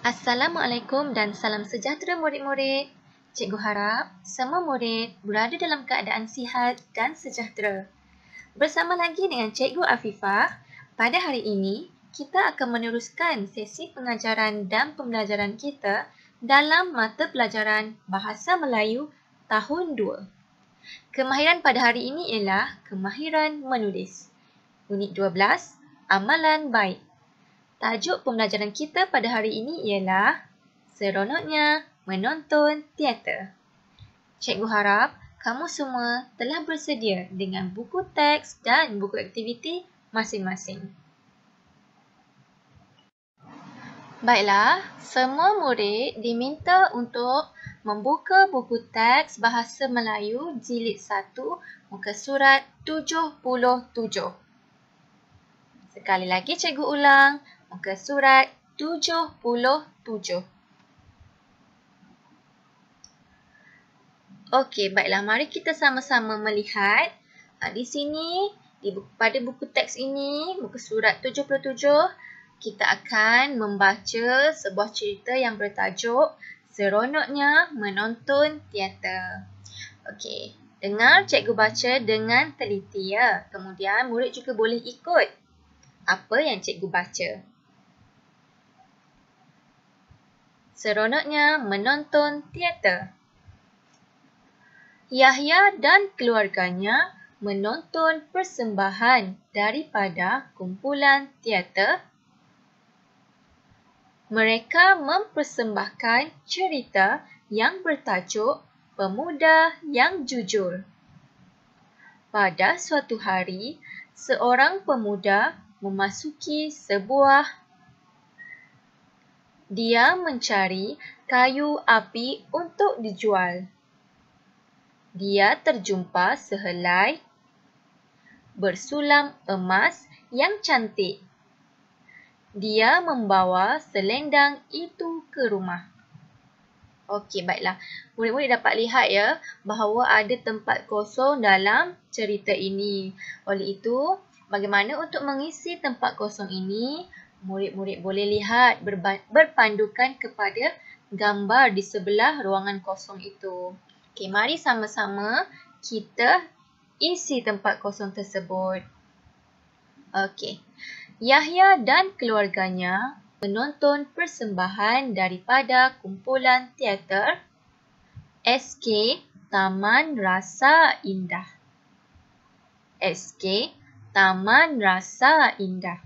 Assalamualaikum dan salam sejahtera murid-murid. Cikgu harap semua murid berada dalam keadaan sihat dan sejahtera. Bersama lagi dengan Cikgu Afifah, pada hari ini kita akan meneruskan sesi pengajaran dan pembelajaran kita dalam mata pelajaran Bahasa Melayu tahun 2. Kemahiran pada hari ini ialah kemahiran menulis. Unit 12, Amalan Baik. Tajuk pembelajaran kita pada hari ini ialah Seronoknya Menonton Teater. Cikgu harap kamu semua telah bersedia dengan buku teks dan buku aktiviti masing-masing. Baiklah, semua murid diminta untuk membuka buku teks Bahasa Melayu Jilid 1 muka surat 77. Sekali lagi cikgu ulang, muka surat 77. Okey, baiklah. Mari kita sama-sama melihat di sini, pada buku teks ini, muka surat 77, kita akan membaca sebuah cerita yang bertajuk Seronoknya Menonton Teater. Okey, dengar cikgu baca dengan teliti ya. Kemudian murid juga boleh ikut apa yang cikgu baca. Seronoknya Menonton Teater. Yahya dan keluarganya menonton persembahan daripada kumpulan teater. Mereka mempersembahkan cerita yang bertajuk Pemuda yang Jujur. Pada suatu hari, seorang pemuda memasuki sebuah. Dia mencari kayu api untuk dijual. Dia terjumpa sehelai bersulam emas yang cantik. Dia membawa selendang itu ke rumah. Okey, baiklah. Murid-murid dapat lihat ya bahawa ada tempat kosong dalam cerita ini. Oleh itu, bagaimana untuk mengisi tempat kosong ini? Murid-murid boleh lihat berpandukan kepada gambar di sebelah ruangan kosong itu. Okey, mari sama-sama kita isi tempat kosong tersebut. Okey. Yahya dan keluarganya menonton persembahan daripada kumpulan teater SK Taman Rasa Indah. SK Taman Rasa Indah.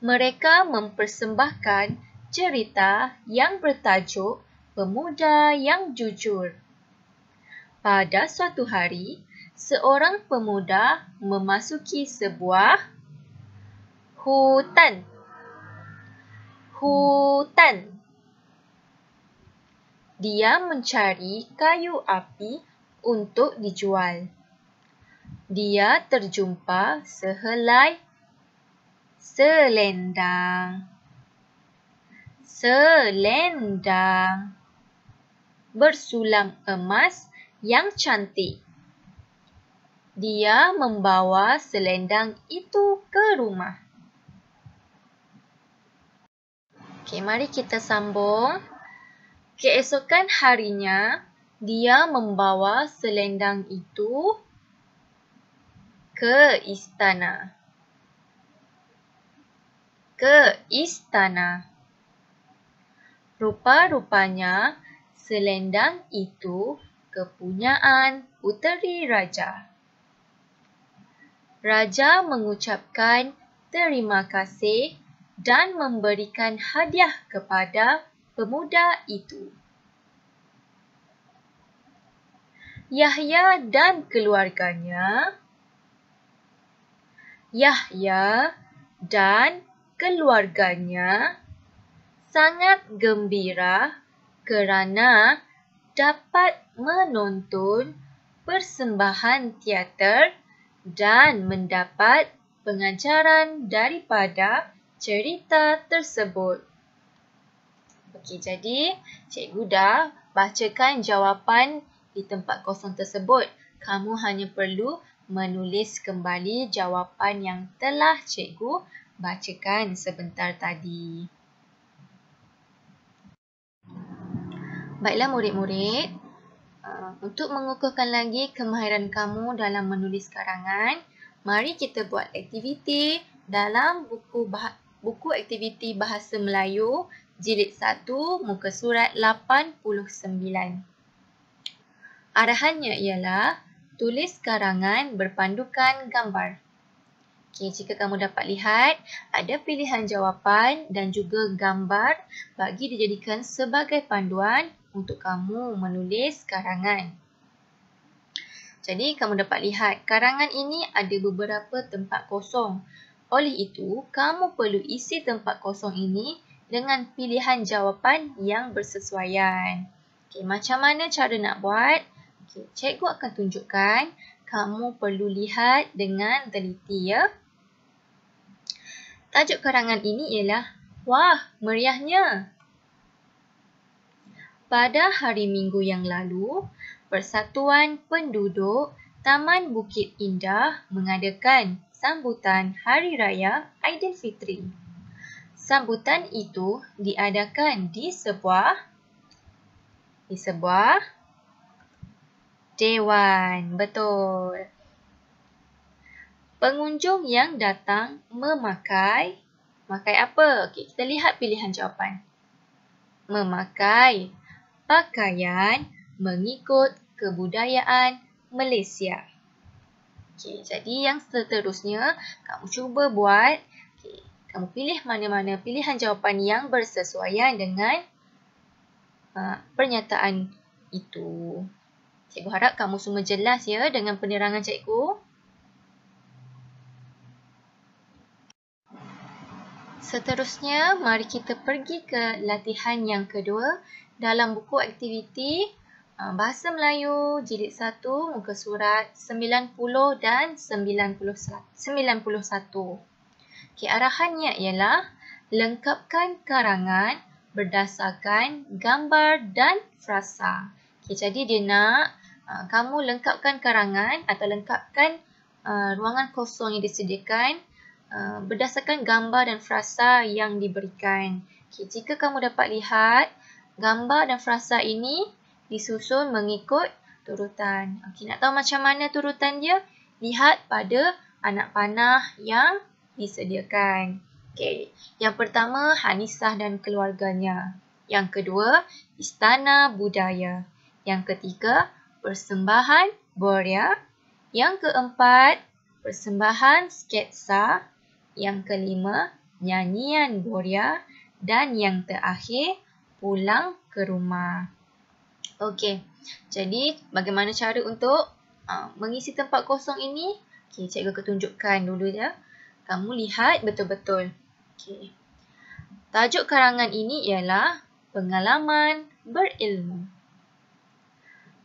Mereka mempersembahkan cerita yang bertajuk Pemuda yang Jujur. Pada suatu hari, seorang pemuda memasuki sebuah hutan. Dia mencari kayu api untuk dijual. Dia terjumpa sehelai selendang bersulam emas yang cantik. Dia membawa selendang itu ke rumah. Okey, mari kita sambung. Keesokan harinya, dia membawa selendang itu ke istana. Rupa-rupanya selendang itu kepunyaan puteri raja. Raja mengucapkan terima kasih dan memberikan hadiah kepada pemuda itu. Yahya dan keluarganya sangat gembira kerana dapat menonton persembahan teater dan mendapat pengajaran daripada cerita tersebut. Okey, jadi cikgu dah bacakan jawapan di tempat kosong tersebut. Kamu hanya perlu menulis kembali jawapan yang telah cikgu bacakan sebentar tadi. Baiklah murid-murid, untuk mengukuhkan lagi kemahiran kamu dalam menulis karangan, mari kita buat aktiviti dalam buku aktiviti Bahasa Melayu Jilid 1 muka surat 89. Arahannya ialah tulis karangan berpandukan gambar. Okey, jika kamu dapat lihat, ada pilihan jawapan dan juga gambar bagi dijadikan sebagai panduan untuk kamu menulis karangan. Jadi, kamu dapat lihat karangan ini ada beberapa tempat kosong. Oleh itu, kamu perlu isi tempat kosong ini dengan pilihan jawapan yang bersesuaian. Okey, macam mana cara nak buat? Okey, cikgu akan tunjukkan. Kamu perlu lihat dengan teliti ya. Tajuk karangan ini ialah Wah, Meriahnya! Pada hari Minggu yang lalu, Persatuan Penduduk Taman Bukit Indah mengadakan sambutan Hari Raya Aidilfitri. Sambutan itu diadakan di sebuah dewan. Betul. Pengunjung yang datang memakai apa? Okey, kita lihat pilihan jawapan. Memakai pakaian mengikut kebudayaan Malaysia. Okey, jadi yang seterusnya kamu cuba buat. Okey, kamu pilih mana-mana pilihan jawapan yang bersesuaian dengan pernyataan itu. Cikgu harap kamu semua jelas ya dengan penerangan cikgu. Seterusnya, mari kita pergi ke latihan yang kedua dalam buku aktiviti Bahasa Melayu Jilid 1 muka surat 90 dan 91. Okey, arahannya ialah lengkapkan karangan berdasarkan gambar dan frasa. Okey, jadi dia nak kamu lengkapkan karangan atau lengkapkan ruangan kosong yang disediakan berdasarkan gambar dan frasa yang diberikan. Okay, jika kamu dapat lihat, gambar dan frasa ini disusun mengikut turutan. Okay, nak tahu macam mana turutan dia? Lihat pada anak panah yang disediakan. Okay, yang pertama, Hanisah dan keluarganya. Yang kedua, Istana Budaya. Yang ketiga, Persembahan Boria. Yang keempat, Persembahan Sketsa. Yang kelima, Nyanyian Boria. Dan yang terakhir, Pulang ke Rumah. Okey, jadi bagaimana cara untuk mengisi tempat kosong ini? Okey, cikgu akan tunjukkan dulu ya. Kamu lihat betul-betul. Okey. Tajuk karangan ini ialah Pengalaman Berilmu.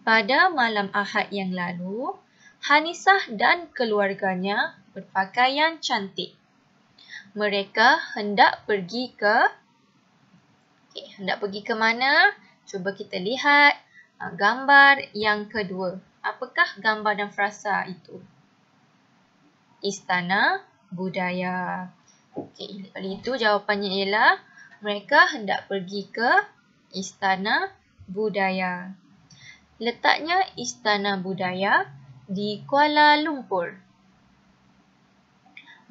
Pada malam Ahad yang lalu, Hanisah dan keluarganya berpakaian cantik. Mereka hendak pergi ke mana? Cuba kita lihat gambar yang kedua. Apakah gambar dan frasa itu? Istana Budaya. Okey, kali itu jawapannya ialah mereka hendak pergi ke Istana Budaya. Letaknya Istana Budaya di Kuala Lumpur.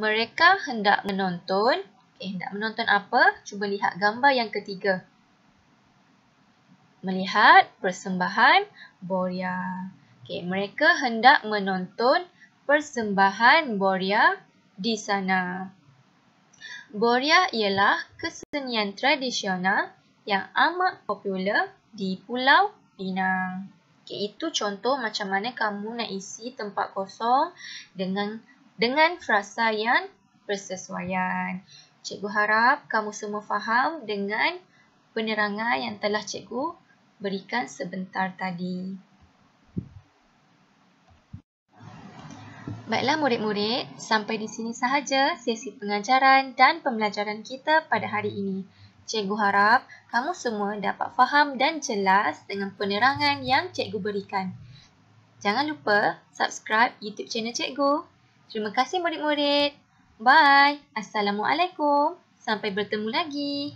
Mereka hendak menonton. Hendak menonton apa? Cuba lihat gambar yang ketiga. Melihat persembahan Boria. Mereka hendak menonton persembahan Boria di sana. Boria ialah kesenian tradisional yang amat popular di Pulau Pinang. Itu contoh macam mana kamu nak isi tempat kosong dengan frasa yang bersesuaian. Cikgu harap kamu semua faham dengan penerangan yang telah cikgu berikan sebentar tadi. Baiklah murid-murid, sampai di sini sahaja sesi pengajaran dan pembelajaran kita pada hari ini. Cikgu harap kamu semua dapat faham dan jelas dengan penerangan yang cikgu berikan. Jangan lupa subscribe YouTube channel cikgu. Terima kasih murid-murid. Bye. Assalamualaikum. Sampai bertemu lagi.